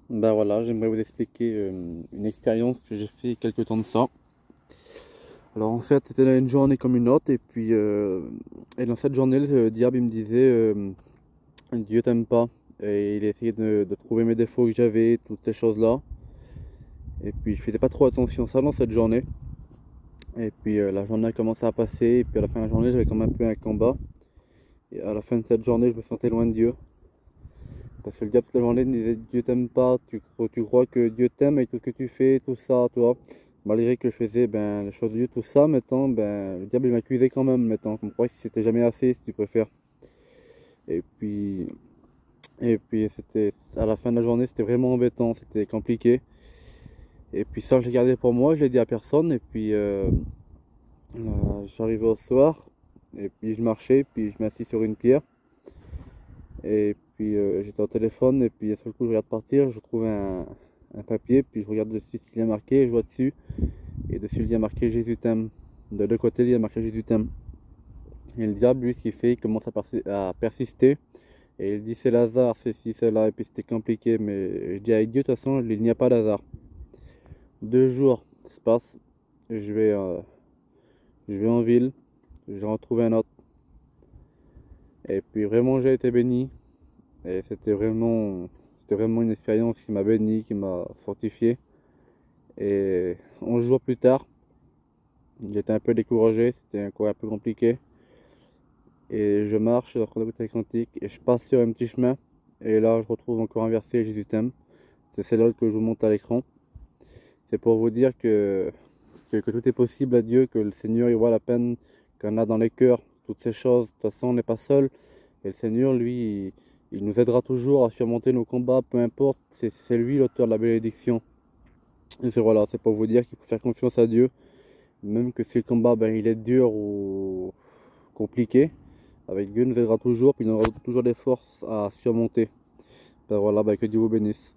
Ben voilà, j'aimerais vous expliquer une expérience que j'ai fait quelque temps de ça. Alors en fait, c'était une journée comme une autre, et dans cette journée, le diable il me disait Dieu t'aime pas. Et il essayait de trouver mes défauts que j'avais, toutes ces choses-là. Et puis je faisais pas trop attention à ça dans cette journée. Et puis la journée a commencé à passer, et puis à la fin de la journée, j'avais quand même un peu un combat. Et à la fin de cette journée, je me sentais loin de Dieu. Parce que le diable toute la journée me disait Dieu t'aime pas, tu crois que Dieu t'aime avec tout ce que tu fais, tout ça, toi. Malgré que je faisais les choses de Dieu, tout ça, maintenant, le diable il m'accusait quand même, maintenant, comme quoi si c'était jamais assez, si tu préfères. Et puis, et puis c'était à la fin de la journée, c'était vraiment embêtant, c'était compliqué. Et puis ça, je l'ai gardé pour moi, je l'ai dit à personne. Et puis, j'arrivais au soir, et puis je marchais, puis je m'assis sur une pierre. Et puis j'étais au téléphone, et puis à seul coup je regarde partir, je trouve un papier, puis je regarde dessus ce qu'il y a marqué, et je vois dessus, et dessus il y a marqué Jésus t'aime. De deux côtés il y a marqué Jésus t'aime. Et le diable, lui, ce qu'il fait, il commence à persister, et il dit c'est Lazare, c'est ci, c'est là, et puis c'était compliqué, mais je dis avec Dieu, de toute façon, il n'y a pas d'hasard. 2 jours se passent, et je vais en ville, j'en retrouve un autre, et puis vraiment j'ai été béni. Et c'était vraiment une expérience qui m'a béni, qui m'a fortifié. Et 11 jours plus tard, j'étais un peu découragé, c'était encore un peu compliqué. Et je marche dans la bouteille quantique et je passe sur un petit chemin. Et là, je retrouve encore un verset, Jésus t'aime. C'est celle-là que je vous montre à l'écran. C'est pour vous dire que tout est possible à Dieu, que le Seigneur, il voit la peine qu'on a dans les cœurs, toutes ces choses. De toute façon, on n'est pas seul. Et le Seigneur, lui, il nous aidera toujours à surmonter nos combats, peu importe. C'est lui l'auteur de la bénédiction. Et c'est pour vous dire qu'il faut faire confiance à Dieu, même que si le combat, il est dur ou compliqué. Avec Dieu, il nous aidera toujours, puis il nous aura toujours des forces à surmonter. Que Dieu vous bénisse.